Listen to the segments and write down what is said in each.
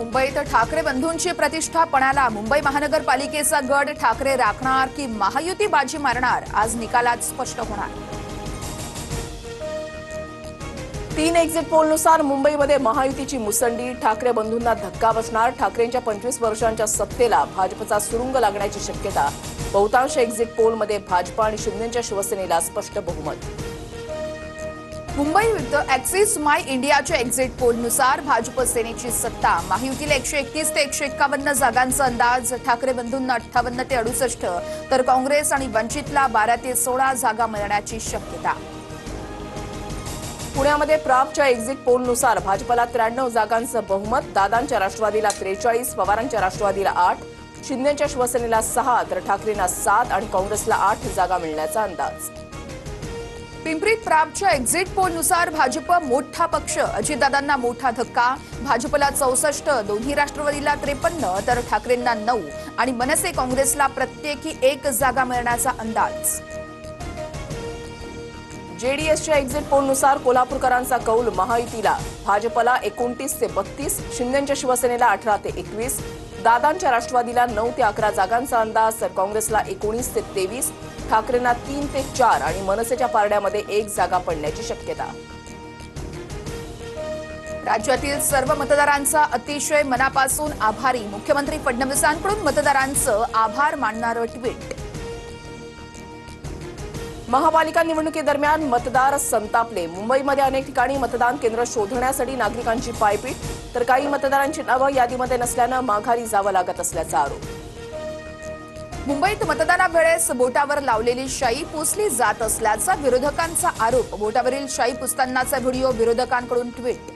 मुंबईत ठाकरे बंधूंची प्रतिष्ठा पणाला. मुंबई महानगरपालिकेचा गड ठाकरे राखणार की महायुती बाजी मारणार, आज निकालात स्पष्ट होणार. 3 एक्झिट पोलनुसार मुंबईमध्ये महायुतीची मुसंडी. ठाकरे बंधूंना धक्का बसणार. ठाकरेंच्या 25 वर्षांच्या सत्तेला भाजपचा सुरुंग लागण्याची शक्यता. बहुतांश एक्झिट पोलमध्ये भाजप आणि शिंदेच्या शिवसेनेला स्पष्ट बहुमत. मुंबई विरुद्ध ॲक्सिस माय इंडियाच्या एक्झिट पोलनुसार भाजप सेनेची सत्ता. महायुतीला 131 ते 151 जागांचा अंदाज. ठाकरे बंधूंना 58 ते 68 तर काँग्रेस आणि वंचितला 12 ते 16 जागा मिळण्याची शक्यता. पुण्यामध्ये प्रापच्या एक्झिट पोलनुसार भाजपला 93 जागांचं बहुमत. दादांच्या राष्ट्रवादीला 43, पवारांच्या राष्ट्रवादीला 8, शिंदेच्या शिवसेनेला 6 तर ठाकरेंना 7 आणि काँग्रेसला 8 जागा मिळण्याचा अंदाज. पिंपरीत प्रापच्या एक्झिट पोलनुसार भाजप मोठा पक्ष. अजितदादांना मोठा धक्का. भाजपला 64, दोन्ही राष्ट्रवादीला 53 तर ठाकरेंना 9 आणि मनसे काँग्रेसला प्रत्येकी 1 जागा मिळण्याचा अंदाज. जेडीएसच्या एक्झिट पोलनुसार कोल्हापूरकरांचा कौल महायुतीला. भाजपला 29 ते 32, शिंदेच्या शिवसेनेला 18 ते 21, दादांच्या राष्ट्रवादीला 9 ते 11 जागांचा अंदाज तर काँग्रेसला 19 ते 23, ठाकरेंना 3 ते 4 आणि मनसेच्या पारड्यामध्ये 1 जागा पडण्याची शक्यता. राज्यातील सर्व मतदारांचा अतिशय मनापासून आभारी. मुख्यमंत्री फडणवीसांकडून मतदारांचं आभार मानणारं ट्विट. महापालिका निवडणुकीदरम्यान मतदार संतापले. मुंबईमध्ये अनेक ठिकाणी मतदान केंद्र शोधण्यासाठी नागरिकांची पायपीट तर काही मतदारांची नावं यादीमध्ये नसल्यानं माघारी जावं लागत असल्याचा आरोप. मुंबईत मतदानावेळेस बोटावर लावलेली शाई पुसली जात असल्याचा विरोधकांचा आरोप. बोटावरील शाई पुसतानाचा व्हिडिओ विरोधकांकडून ट्विट.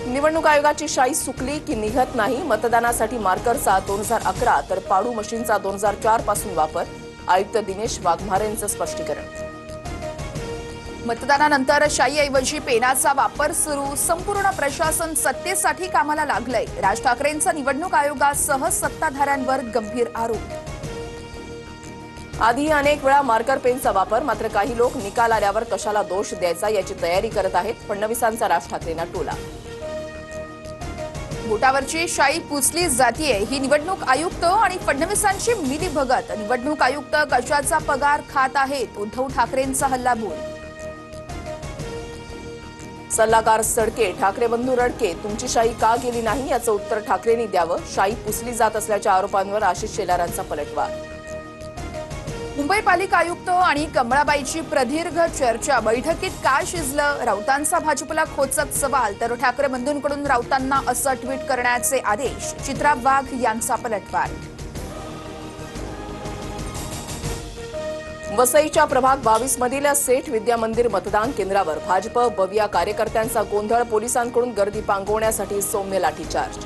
निवडणूक आयोगाची शाई सुकली की निघत नाही. मतदानासाठी मार्करचा 2011 तर पाडू मशीनचा 2004 पासून वापर. आयुक्त दिनेश वाघमारेंचं स्पष्टीकरण. मतदानानंतर शाईऐवजी पेनाचा वापर सुरू. संपूर्ण प्रशासन सत्तेसाठी कामाला लागलंय. राज ठाकरेंचा निवडणूक आयोगासह सत्ताधाऱ्यांवर गंभीर आरोप. आधी अनेक वेळा मार्कर पेनचा वापर. मात्र काही लोक निकाल आल्यावर कशाला दोष द्यायचा याची तयारी करत आहेत. फडणवीसांचा राज ठाकरेंना टोला. बोटावरची शाई पुसली जातीये ही निवडणूक आयुक्त आणि फडणवीसांची मिलीभगत. निवडणूक आयुक्त कशाचा पगार खात आहेत, उद्धव ठाकरेंचा हल्लाबोल. सल्लागार सडके, ठाकरे बंधू रडके, तुमची शाई का गेली नाही याचं उत्तर ठाकरेंनी द्यावं. शाई पुसली जात असल्याच्या आरोपांवर आशिष शेलारांचा पलटवार. मुंबई पालिका आयुक्त आणि कमळाबाईची प्रदीर्घ चर्चा. बैठकीत काय शिजलं, राऊतांचा भाजपला खोचक सवाल तर ठाकरे बंधूंकडून राऊतांना असं ट्विट करण्याचे आदेश. चित्रा वाघ यांचा पलटवार. वसईच्या प्रभाग 22 मधील सेठ विद्या मंदिर मतदान केंद्रावर भाजप बविया कार्यकर्त्यांचा गोंधळ. पोलिसांकडून गर्दी पांगवण्यासाठी सौम्य लाठीचार्ज.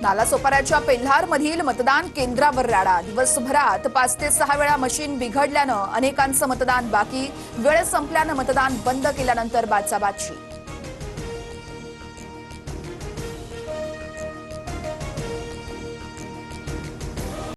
नालासोपाऱ्याच्या पेल्हारमधील मतदान केंद्रावर राडा. दिवसभरात 5 ते 6 वेळा मशीन बिघडल्यानं अनेकांचं मतदान बाकी. वेळ संपल्यानं मतदान बंद केल्यानंतर बाचाबाची.